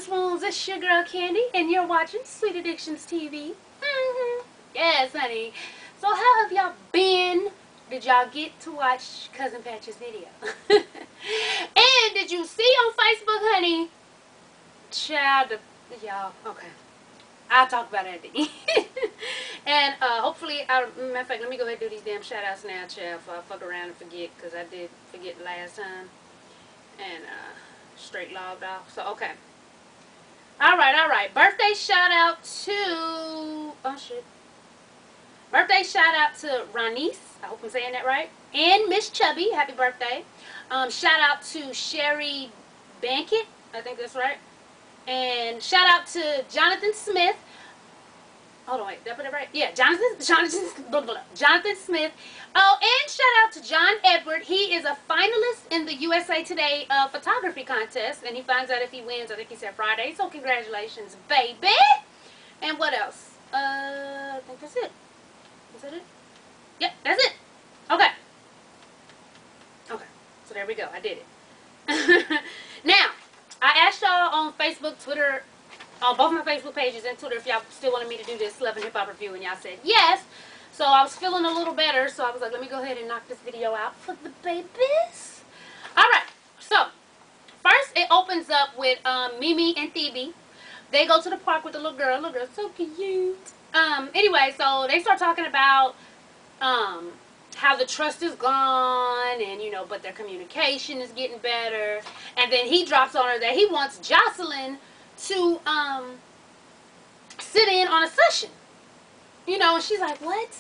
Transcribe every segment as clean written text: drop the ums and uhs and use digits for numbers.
swoons, it's your girl Candy, and you're watching Sweet Addictions TV. Yes, honey. So how have y'all been? Did y'all get to watch Cousin Patch's video? And did you see on Facebook, honey? Child, y'all, okay. I'll talk about it at the end. And hopefully, matter of fact, let me go ahead and do these damn shout outs now, child, before I fuck around and forget, because I did forget last time. And straight logged off. So, okay. Alright. Birthday shout out to, oh shit. Birthday shout out to Ronice. I hope I'm saying that right. And Miss Chubby. Happy birthday. Shout out to Sherry Bankett. I think that's right. And shout out to Jonathan Smith. Hold on, wait. Did I put it right? Yeah, Jonathan Smith. Oh, and shout out to John Edward. He is a finalist in the USA Today photography contest. And he finds out if he wins. I think he said Friday. So congratulations, baby. And what else? I think that's it. Is that it? Yep, that's it. Okay. Okay. So there we go. I did it. Now, I asked y'all on Facebook, Twitter, on both my Facebook pages and Twitter if y'all still wanted me to do this Love and Hip Hop review, and y'all said yes. So I was feeling a little better, so I was like, let me go ahead and knock this video out for the babies. Alright, so first it opens up with Mimi and Phoebe. They go to the park with the little girl. Little girl's so cute. Anyway, so they start talking about how the trust is gone, and you know, but their communication is getting better. And then he drops on her that he wants Jocelyn to sit in on a session. You know, and she's like, what?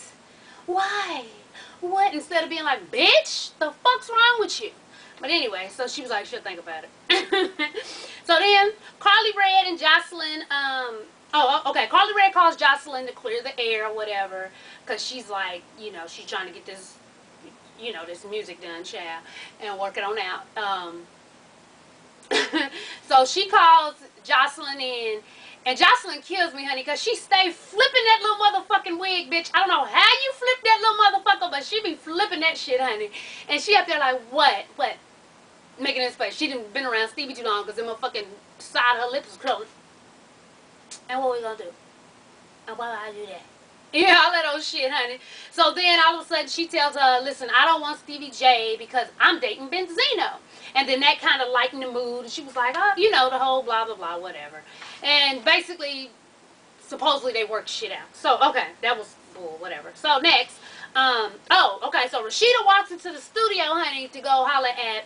Why? What? Instead of being like, bitch, the fuck's wrong with you? But anyway, so she was like, she'll think about it. So then Carly Red and Jocelyn, Carly Red calls Jocelyn to clear the air or whatever, because she's like, you know, she's trying to get this, you know, this music done, child, and work it on out. So she calls Jocelyn in, and Jocelyn kills me, honey, because she stay flipping that little motherfucking wig, bitch. I don't know how you flip that little motherfucker, but she be flipping that shit, honey. And she up there like, what? Making this face. She didn't been around Stevie too long, because the motherfucking side of her lips is curling. And what we gonna do? And why would I do that? Yeah, all that old shit, honey. So then all of a sudden she tells her, listen, I don't want Stevie J because I'm dating Benzino. And then that kind of lightened the mood. And she was like, oh, you know, the whole blah, blah, blah, whatever. And basically, supposedly they worked shit out. So, okay, that was bull, whatever. So next, so Rashida walks into the studio, honey, to go holler at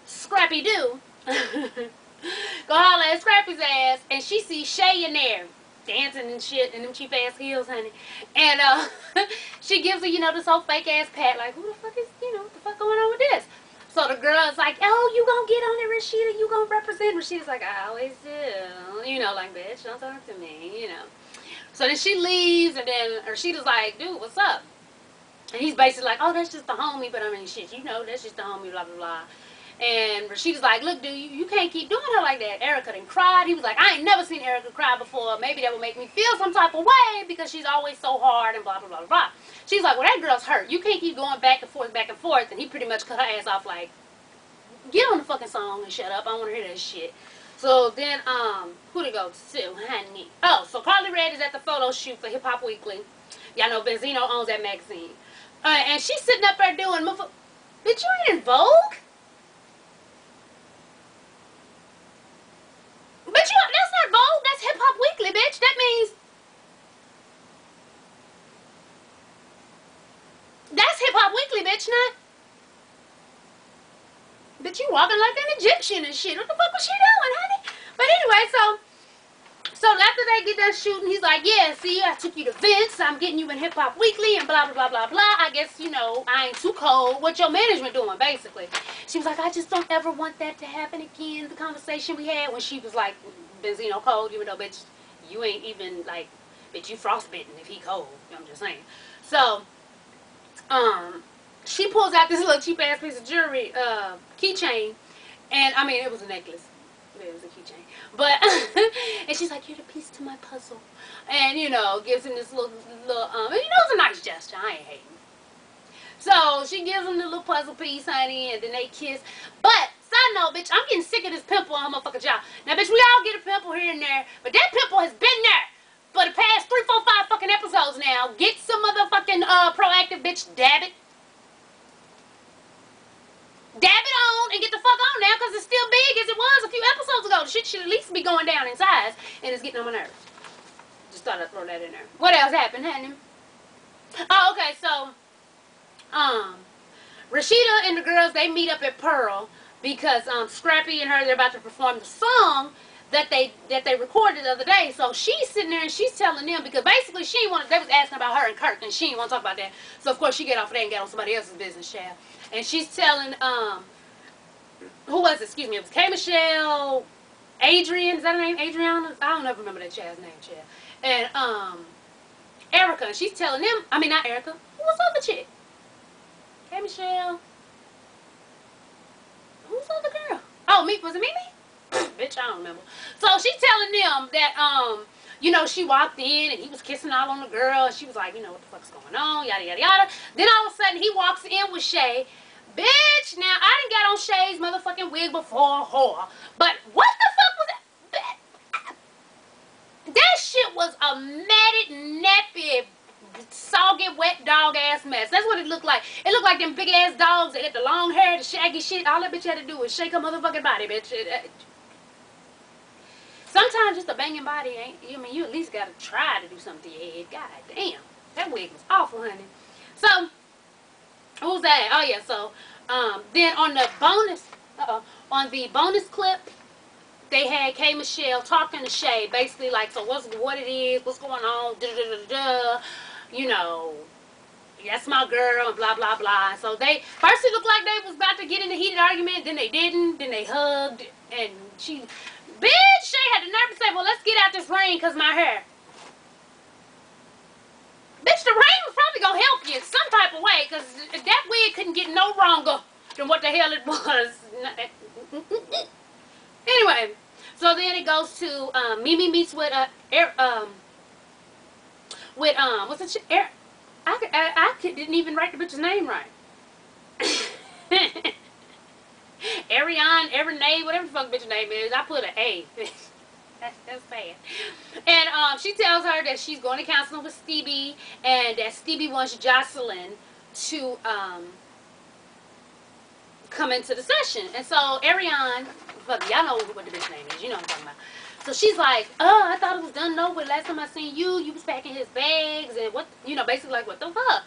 Scrappy Doo. Go holler at Scrappy's ass, and she sees Shay in there dancing and shit in them cheap ass heels, honey. And she gives her, you know, this whole fake ass pat, like, who the fuck is, you know, what the fuck going on with this? So the girl's like, oh, you gonna get on there, Rashida, you gonna represent. Rashida's like, I always do. You know, like, bitch, don't talk to me, you know. So then she leaves, and then Rashida's like, dude, what's up? And he's basically like, oh, that's just the homie, but I mean, shit, you know, that's just the homie, blah, blah, blah. And Rashida's like, look, dude, you can't keep doing her like that. Erica done cried. He was like, I ain't never seen Erica cry before. Maybe that would make me feel some type of way because she's always so hard and blah, blah, blah, blah. She's like, well, that girl's hurt. You can't keep going back and forth. And he pretty much cut her ass off like, get on the fucking song and shut up. I don't want to hear that shit. So then, who'd it go to, honey? Oh, so Carly Red is at the photo shoot for Hip Hop Weekly. Y'all know Benzino owns that magazine. And she's sitting up there doing, bitch, you ain't in Vogue? But that's not Vogue, that's Hip Hop Weekly, bitch. That means that's Hip Hop Weekly, bitch, not. Bitch, you walking like an Egyptian and shit. What the fuck was she doing, honey? But anyway, so after they get done shooting, he's like, yeah, see, I took you to Vince, I'm getting you in Hip Hop Weekly, and blah, blah, blah, blah, blah. I guess, you know, I ain't too cold. What your management doing, basically? She was like, I just don't ever want that to happen again. The conversation we had when she was like, Benzino cold, even though, bitch, you ain't even, like, bitch, you frostbitten if he cold. I'm just saying. So, she pulls out this little cheap-ass piece of jewelry, keychain, and, I mean, it was a necklace. It was a keychain. But, and she's like, you're the piece to my puzzle. And, you know, gives him this little, you know, it's a nice gesture. I ain't hating. So, she gives him the little puzzle piece, honey, and then they kiss. But, I know, bitch, I'm getting sick of this pimple on her motherfucking jaw. Now, bitch, we all get a pimple here and there, but that pimple has been there for the past 3, 4, 5 fucking episodes now. Get some motherfucking proactive, bitch. Dab it. Dab it on and get the fuck on now, because it's still big as it was a few episodes ago. The shit should at least be going down in size, and it's getting on my nerves. Just thought I'd throw that in there. What else happened, honey? Oh, okay, so, Rashida and the girls, they meet up at Pearl because Scrappy and her, they're about to perform the song that they recorded the other day. So she's sitting there and she's telling them, because basically she wanted, they was asking about her and Kirk, and she didn't want to talk about that. So of course she get off of that and get on somebody else's business, child. And she's telling who was it? Excuse me, it was K Michelle, Adrian, is that her name? Adriana? I don't ever remember that child's name, child. And Erica, and she's telling them, I mean not Erica, who was the other chick? K Michelle. Who's the other girl? Oh, was it Mimi? Bitch, I don't remember. So she's telling them that, you know, she walked in and he was kissing all on the girl. And she was like, you know, what the fuck's going on? Yada, yada, yada. Then all of a sudden he walks in with Shay. Bitch, now I didn't get on Shay's motherfucking wig before, whore. But what the fuck was that? That shit was a matted, nappy, soggy, wet dog ass mess. That's what it looked like. It looked like them big ass dogs that had the long hair, the shaggy shit. All that bitch had to do was shake her motherfucking body, bitch. Sometimes just a banging body ain't, I mean, you at least gotta try to do something to your head. God damn. That wig was awful, honey. So, who's that? Oh yeah, so, then on the bonus clip, they had K Michelle talking to Shay, basically like, so what it is, what's going on, you know, that's my girl, and blah, blah, blah. So they, first it looked like they was about to get in a heated argument, then they didn't, then they hugged, and she, bitch, Shay had the nerve to say, well, let's get out this rain, because my hair. Bitch, the rain was probably going to help you some type of way, because that wig couldn't get no wronger than what the hell it was. Anyway, so then it goes to, Mimi meets with, what's it, I didn't even write the bitch's name right. Ariane, whatever the fuck bitch's name is, I put an A. That's bad. And she tells her that she's going to counseling with Stevie, and that Stevie wants Jocelyn to come into the session. And so Ariane, fuck, y'all know what the bitch name is. You know what I'm talking about. So she's like, oh, I thought it was done over. Last time I seen you, you was packing his bags and what, you know, basically like, what the fuck?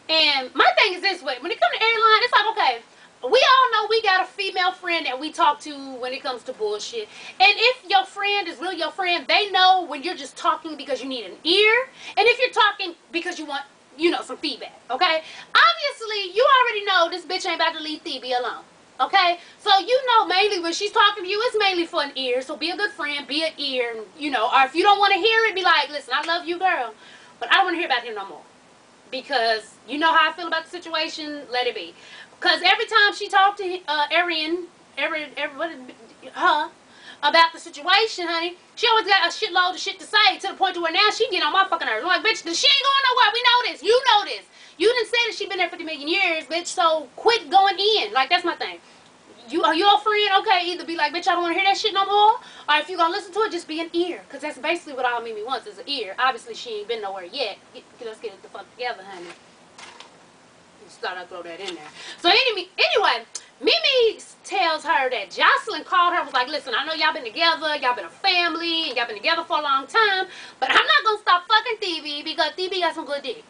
And my thing is this way. When it comes to airline, it's like, okay, we all know we got a female friend that we talk to when it comes to bullshit. And if your friend is really your friend, they know when you're just talking because you need an ear. And if you're talking because you want, you know, some feedback, okay? Obviously, you already know this bitch ain't about to leave Phoebe alone. Okay, so you know mainly when she's talking to you, it's mainly for an ear. So be a good friend, be an ear, you know. Or if you don't want to hear it, be like, listen, I love you, girl, but I don't want to hear about him no more. Because you know how I feel about the situation, let it be. Because every time she talked to about the situation, honey, she always got a shitload of shit to say, to the point to where now she get on my fucking nerves. I'm like, bitch, she ain't going nowhere. We know this. You know this. You didn't say that she been there 50 million years, bitch, so quit going in. Like, that's my thing. Are you a friend? Okay, either be like, bitch, I don't want to hear that shit no more. Or if you're going to listen to it, just be an ear. Because that's basically what all Mimi wants is an ear. Obviously, she ain't been nowhere yet. Let's get it the fuck together, honey. Just thought I'd throw that in there. So anyway, Mimi tells her that Jocelyn called her, was like, listen, I know y'all been together, y'all been a family, and y'all been together for a long time, but I'm not going to stop fucking Phoebe because Phoebe got some good dick.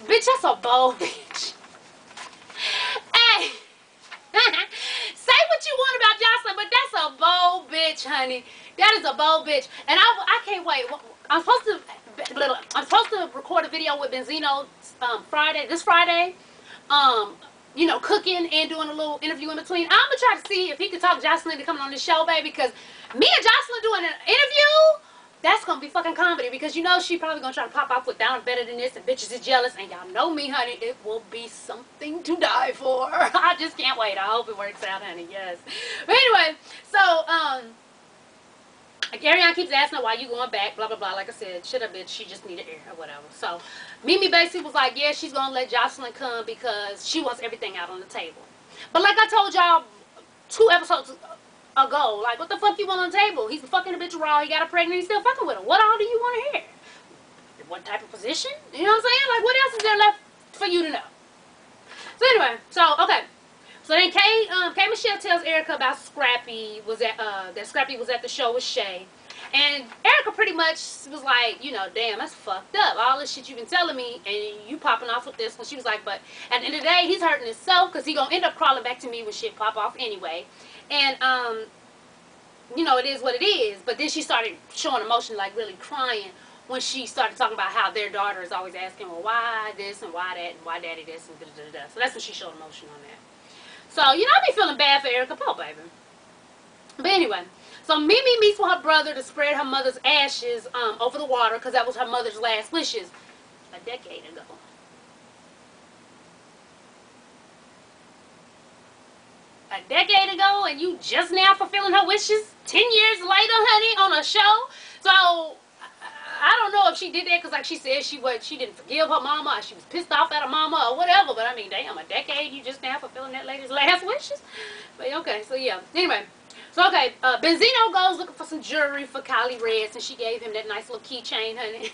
Bitch, that's a bold bitch. Hey. Say what you want about Jocelyn, but that's a bold bitch, honey. That is a bold bitch. And I can't wait. I'm supposed to record a video with Benzino this Friday. You know, cooking and doing a little interview in between. I'm going to try to see if he can talk Jocelyn to coming on this show, baby, because me and Jocelyn doing an interview, that's going to be fucking comedy, because you know she probably going to try to pop off with down better than this, and bitches is jealous, and y'all know me, honey, it will be something to die for. I just can't wait. I hope it works out, honey, yes. But anyway, so, Ariane keeps asking her why you going back, blah, blah, blah. Like I said, shut up, bitch. She just needed air or whatever. So, Mimi basically was like, yeah, she's going to let Jocelyn come because she wants everything out on the table. But like I told y'all 2 episodes ago. Like, what the fuck you want on the table? He's fucking a bitch raw. He got her pregnant. He's still fucking with her. What all do you want to hear? What type of position? You know what I'm saying? Like, what else is there left for you to know? So anyway, okay. So then K Michelle tells Erica about Scrappy that Scrappy was at the show with Shay. And Erica pretty much was like, you know, damn, that's fucked up. All this shit you've been telling me, and you popping off with this. And she was like, but at the end of the day, he's hurting himself because he gonna end up crawling back to me when shit pop off anyway. And, you know, it is what it is. But then she started showing emotion, like really crying, when she started talking about how their daughter is always asking, well, why this and why that and why daddy this and da-da-da-da. So that's when she showed emotion on that. So, you know, I be feeling bad for Erica Poe, baby. But anyway, so Mimi meets with her brother to spread her mother's ashes over the water because that was her mother's last wishes a decade ago. A decade ago, and you just now fulfilling her wishes 10 years later, honey, on a show. So I don't know if she did that because, like she said, she didn't forgive her mama, or she was pissed off at her mama, or whatever. But I mean, damn, a decade you just now fulfilling that lady's last wishes. But okay, so yeah. Anyway, so okay, Benzino goes looking for some jewelry for Kylie Red, and she gave him that nice little keychain, honey.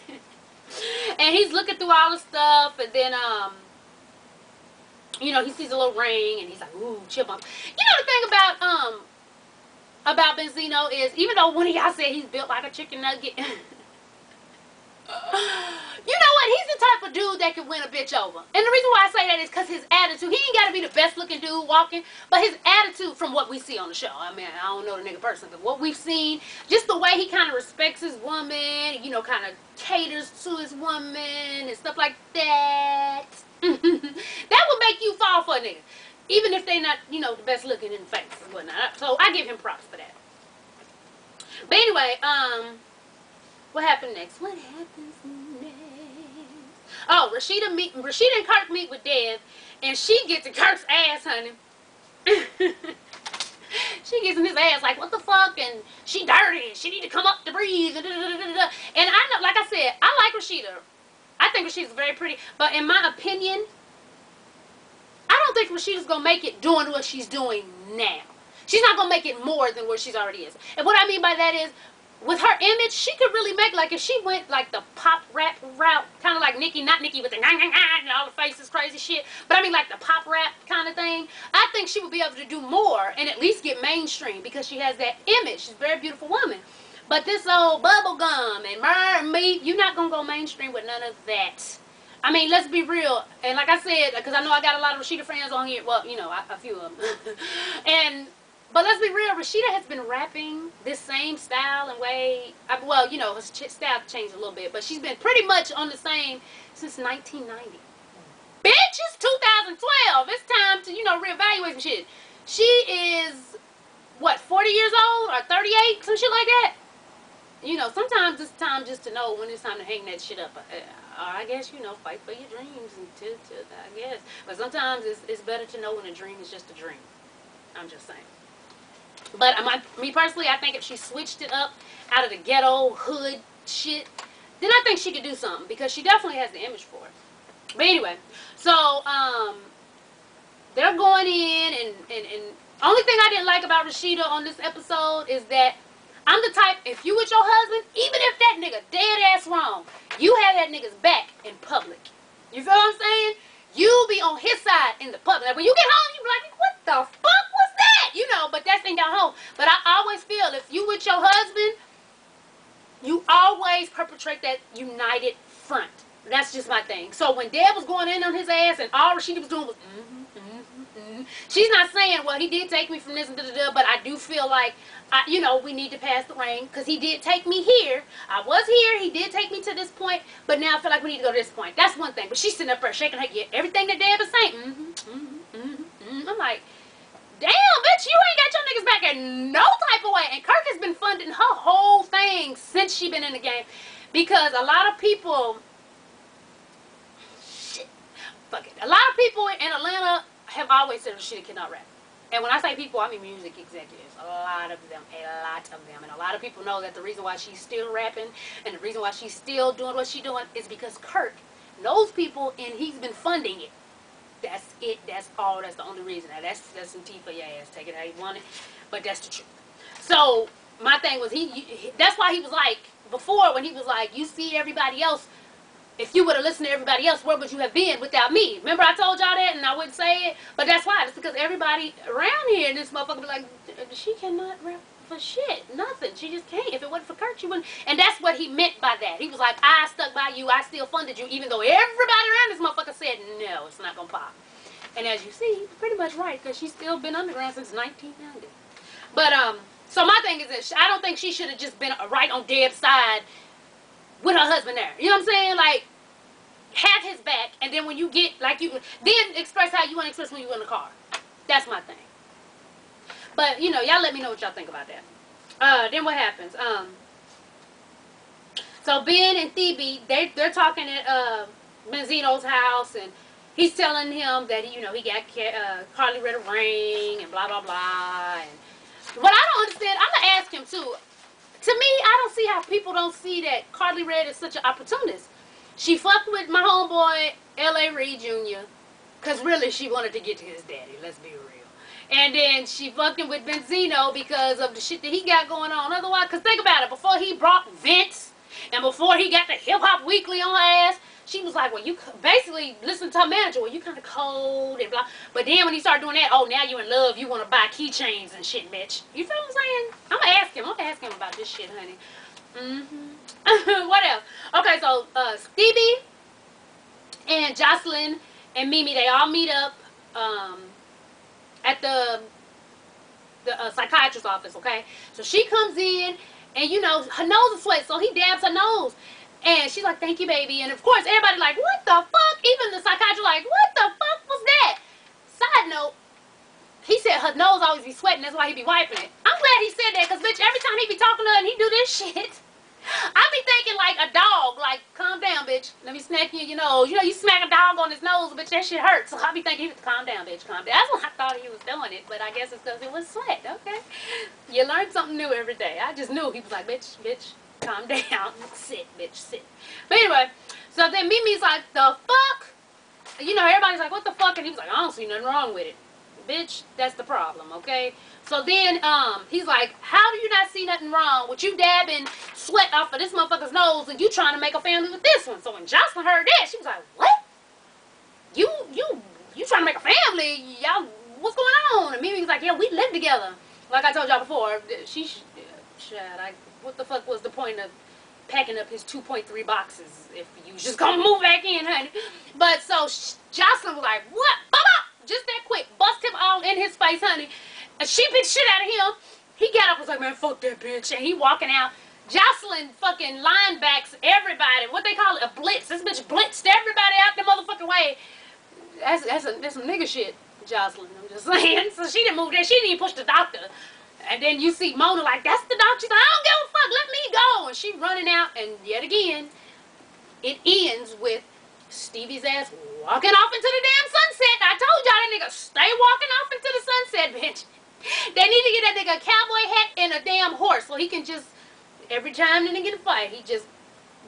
And he's looking through all the stuff, and then you know, he sees a little ring, and he's like, ooh, chipmunk. You know the thing about Benzino is, even though one of y'all said he's built like a chicken nugget, you know what? He's the type of dude that can win a bitch over. And the reason why I say that is because his attitude. He ain't got to be the best looking dude walking, but his attitude from what we see on the show. I mean, I don't know the nigga personally, but what we've seen, just the way he kind of respects his woman, you know, kind of caters to his woman and stuff like that. That would make you fall for a nigga. Even if they not, you know, the best looking in the face and whatnot. So I give him props for that. But anyway, what happened next? What happens next? Oh, Rashida and Kirk meet with Dev, and she gets in Kirk's ass, honey. She gets in his ass like, what the fuck? And she dirty. She need to come up to breathe. And I know, like I said, I like Rashida. I think Rashida's very pretty. But in my opinion, I don't think Rashida's going to make it doing what she's doing now. She's not going to make it more than where she's already is. And what I mean by that is, with her image, she could really make, like, if she went, like, the pop rap route, kind of like Nicki, not Nicki with the and all the faces, crazy shit, but I mean, like, the pop rap kind of thing, I think she would be able to do more and at least get mainstream because she has that image. She's a very beautiful woman. But this old bubblegum and mermaid meat, you're not going to go mainstream with none of that. I mean, let's be real. And like I said, because I know I got a lot of Rashida fans on here. Well, you know, a few of them. But let's be real. Rashida has been rapping this same style and way. Well, you know, her style changed a little bit. But she's been pretty much on the same since 1990. Bitch, it's 2012. It's time to, you know, reevaluate some shit. She is, what, 40 years old or 38? Some shit like that. You know, sometimes it's time just to know when it's time to hang that shit up. I guess, you know, fight for your dreams, and I guess. But sometimes it's better to know when a dream is just a dream. I'm just saying. But me personally, I think if she switched it up out of the ghetto hood shit, then I think she could do something because she definitely has the image for it. But anyway, so they're going in, and only thing I didn't like about Rashida on this episode is that I'm the type, if you with your husband, even if that nigga dead ass wrong, you have that nigga's back in public. You feel what I'm saying? You be on his side in the public. Like when you get home, you be like, what the fuck was that? You know, but that's in your home. But I always feel if you with your husband, you always perpetrate that united front. That's just my thing. So when Dad was going in on his ass and all Rashida was doing was she's not saying, well, he did take me from this and da-da-da, but I do feel like, you know, we need to pass the reign because he did take me here. I was here. He did take me to this point, but now I feel like we need to go to this point. That's one thing. But she's sitting up there shaking her head. Everything that Dad was saying, I'm like, damn, bitch, you ain't got your niggas back in no type of way. And Kirk has been funding her whole thing since she been in the game because a lot of people, fuck it, a lot of people in Atlanta have always said Rashida cannot rap. And when I say people, I mean music executives. A lot of them. And a lot of people know that the reason why she's still rapping and the reason why she's still doing what she's doing is because Kirk knows people and he's been funding it. That's it. That's all. That's the only reason. Now, that's some tea for your ass. Take it how you want it. But that's the truth. So, my thing was, that's why he was like, before, when he was like, you see everybody else, if you would have listened to everybody else, where would you have been without me? Remember I told y'all that and I wouldn't say it? But that's why. It's because everybody around here, this motherfucker be like, she cannot rap for shit. Nothing. She just can't. If it wasn't for Kurt, she wouldn't. And that's what he meant by that. He was like, I stuck by you. I still funded you. Even though everybody around this motherfucker said, no, it's not going to pop. And as you see, he's pretty much right. Because she's still been underground since 1990. But, so my thing is that I don't think she should have just been right on Deb's side with her husband there. You know what I'm saying? Like, have his back, and then when you get, like, you, then express how you want to express when you're in the car. That's my thing. But, you know, y'all let me know what y'all think about that. Then what happens? So Ben and Phoebe, they're talking at Benzino's house, and he's telling him that, you know, he got Carly Red a ring, and blah, blah, blah. And what I don't understand, I'm going to ask him, too. To me, I don't see how people don't see that Carly Red is such an opportunist. She fucked with my homeboy, L.A. Reid Jr., because really she wanted to get to his daddy, let's be real. And then she fucked him with Benzino because of the shit that he got going on. Otherwise, because think about it, before he brought Vince, and before he got the Hip Hop Weekly on her ass, she was like, well, you basically listen to her manager, well, you kind of cold and blah. But then when he started doing that, oh, now you in love, you want to buy keychains and shit, bitch. You feel what I'm saying? I'm going to ask him about this shit, honey. What else? Okay, so Stevie and Jocelyn and Mimi, they all meet up at the psychiatrist's office, okay? So she comes in, and, you know, her nose is sweat, so he dabs her nose. And she's like, thank you, baby. And, of course, everybody like, what the fuck? Even the psychiatrist like, what the fuck was that? Side note, he said her nose always be sweating. That's why he be wiping it. I'm glad he said that because, bitch, every time he be talking to her and he do this shit, I be thinking like a dog. Like, calm down, bitch. Let me smack you in your nose. You know, you smack a dog on his nose, bitch, that shit hurts. So I be thinking, calm down, bitch, calm down. That's what I thought he was doing it. But I guess it's because it was sweat, okay? You learn something new every day. I just knew. He was like, bitch, calm down. Sit, bitch, sit. But anyway, so then Mimi's like, the fuck? You know, everybody's like, what the fuck? And he was like, I don't see nothing wrong with it. Bitch, that's the problem, okay? So then, he's like, how do you not see nothing wrong with you dabbing sweat off of this motherfucker's nose and you trying to make a family with this one? So when Jocelyn heard that, she was like, what? You trying to make a family? Y'all, what's going on? And Mimi was like, yeah, we live together. Like I told y'all before, what the fuck was the point of packing up his 2.3 boxes if you just gonna move back in, honey? But so Jocelyn was like, what? Just that quick. Bust him all in his face, honey. And she beat shit out of him. He got up and was like, man, fuck that bitch. And he walking out. Jocelyn fucking linebacks everybody. What they call it? A blitz. This bitch blitzed everybody out the motherfucking way. That's some nigga shit, Jocelyn. I'm just saying. So she didn't move that. She didn't even push the doctor. And then you see Mona like, that's the doctor. She's like, I don't give a fuck. Let me go. And she running out. And yet again, it ends with Stevie's ass walking off into the damn sunset. I told y'all that nigga stay walking off into the sunset, bitch. They need to get that nigga a cowboy hat and a damn horse so he can just, every time the nigga in a fight, he just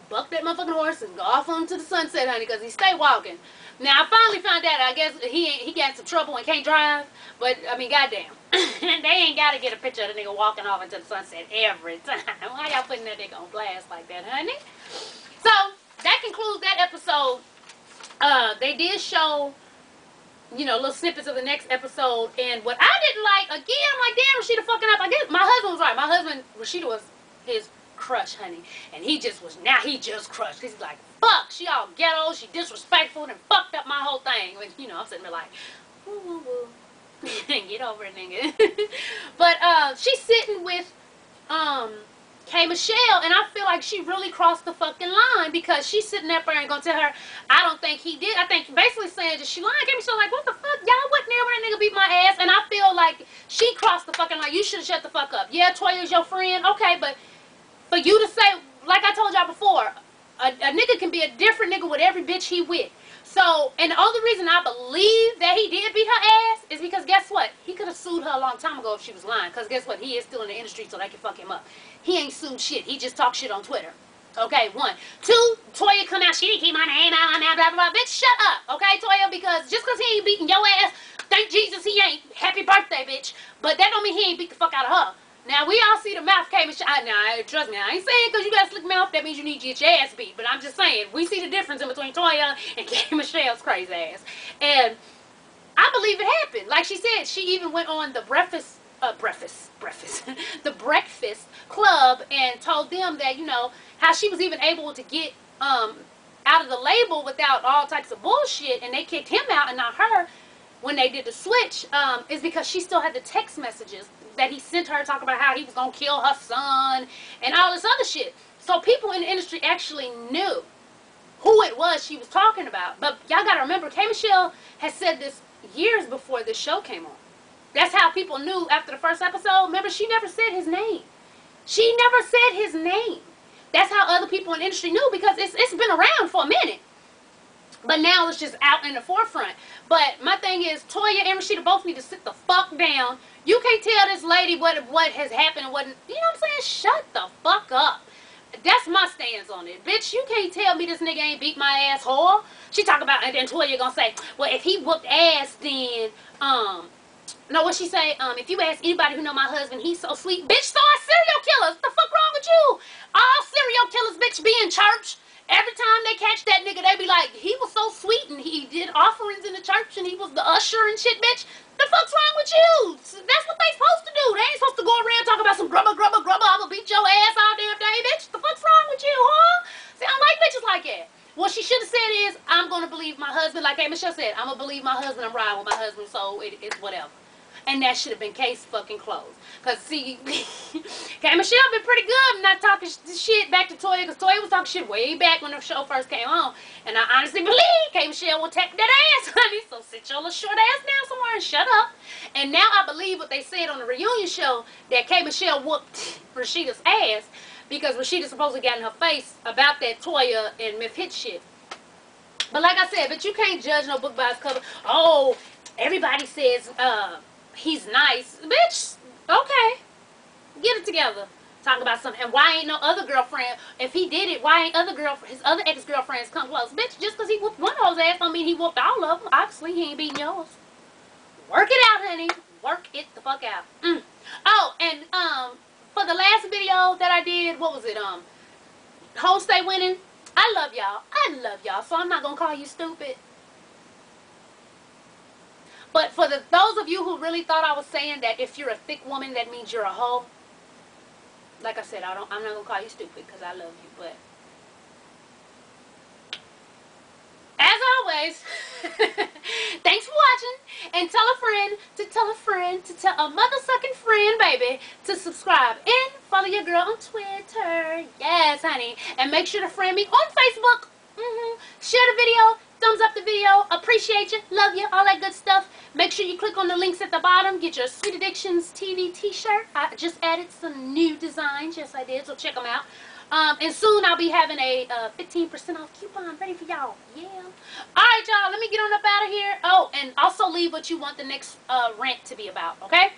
buck that motherfucking horse and go off onto the sunset, honey, because he stay walking. Now, I finally found out, I guess he got some trouble and can't drive, but, I mean, goddamn. They ain't got to get a picture of the nigga walking off into the sunset every time. Why y'all putting that nigga on blast like that, honey? So, that concludes that episode. They did show, you know, little snippets of the next episode, and what I didn't like, again, I'm like, damn, Rashida fucking up. I guess my husband was right. My husband, Rashida was his crush, honey, and he just crushed, because he's like, fuck, she all ghetto, she disrespectful, and fucked up my whole thing. But, you know, I'm sitting there like, woo, woo, woo. Get over it, nigga. But, she's sitting with, K. Michelle, and I feel like she really crossed the fucking line because she's sitting there and gonna tell her, I don't think he did. I think basically saying that she lying. K. Michelle like, what the fuck? Y'all wasn't there when that nigga beat my ass. And I feel like she crossed the fucking line. You should have shut the fuck up. Yeah, Toya's your friend. Okay, but for you to say, like I told y'all before, a nigga can be a different nigga with every bitch he with. So, and the only reason I believe that he did beat her ass is because guess what? He could have sued her a long time ago if she was lying. Because guess what? He is still in the industry so they can fuck him up. He ain't sued shit. He just talked shit on Twitter. Okay, 1. 2, Toya come out, she didn't keep my name out, blah, blah, blah. Bitch, shut up, okay, Toya? Because just because he ain't beating your ass, thank Jesus he ain't. Happy birthday, bitch. But that don't mean he ain't beat the fuck out of her. Now, we all see the mouth came and now, trust me, I ain't saying because you got a slick mouth, that means you need to get your ass beat. But I'm just saying, we see the difference in between Toya and K. Michelle's crazy ass. And I believe it happened. Like she said, she even went on the the Breakfast Club and told them that, you know, how she was even able to get out of the label without all types of bullshit, and they kicked him out and not her when they did the switch, is because she still had the text messages that he sent her talking about how he was going to kill her son and all this other shit. So people in the industry actually knew who it was she was talking about. But y'all got to remember, K. Michelle has said this years before this show came on. That's how people knew after the first episode. Remember, she never said his name. She never said his name. That's how other people in the industry knew, because it's been around for a minute. But now it's just out in the forefront. But my thing is, Toya and Rashida both need to sit the fuck down. You can't tell this lady what has happened and what, you know what I'm saying? Shut the fuck up. That's my stance on it. Bitch, you can't tell me this nigga ain't beat my ass whore. She talk about, and then Toya gonna say, well, if he whooped ass, then, no, what she say? If you ask anybody who know my husband, he's so sweet. Bitch, so are serial killers. What the fuck wrong with you? All serial killers, bitch, be in church. Every time they catch that nigga, they be like, he was so sweet and he did offerings in the church and he was the usher and shit, bitch. The fuck's wrong with you? That's what they supposed to do. They ain't supposed to go around talking about some grubber, grubber, grubber. I'ma beat your ass all damn day, bitch. The fuck's wrong with you, huh? See, I don't like bitches like that. What she should have said is, I'm gonna believe my husband. Like K. Michelle said, I'm gonna believe my husband. I'm riding with my husband, so it's whatever. And that should have been case fucking closed. Because, see, K. Michelle been pretty good not talking shit back to Toya. Because Toya was talking shit way back when the show first came on. And I honestly believe K. Michelle will take that ass, honey. So sit your little short ass down somewhere and shut up. And now I believe what they said on the reunion show, that K. Michelle whooped Rashida's ass. Because Rashida supposedly got in her face about that Toya and Myth Hit shit. But like I said, but you can't judge no book by its cover. Oh, everybody says, he's nice. Bitch, okay. Get it together. Talk about something. And why ain't no other girlfriend? If he did it, why ain't his other ex-girlfriends come close? Bitch, just because he whooped one of those ass don't mean he whooped all of them. Obviously, he ain't beating yours. Work it out, honey. Work it the fuck out. Oh, and for the last video that I did, what was it? Hoes Stay Winning. I love y'all. I love y'all. So I'm not going to call you stupid. But for those of you who really thought I was saying that if you're a thick woman, that means you're a hoe. Like I said, I'm not going to call you stupid because I love you. But as always, thanks for watching. And tell a friend to tell a friend to tell a mother-sucking friend, baby, to subscribe. And follow your girl on Twitter. Yes, honey. And make sure to friend me on Facebook. Share the video. Thumbs up the video. Appreciate you. Love you. All that good stuff. Make sure you click on the links at the bottom. Get your Sweet Addictions TV t-shirt. I just added some new designs. Yes, I did. So check them out. And soon I'll be having a 15% off coupon ready for y'all. Yeah. Alright, y'all. Let me get on up out of here. Oh, and also leave what you want the next rant to be about. Okay?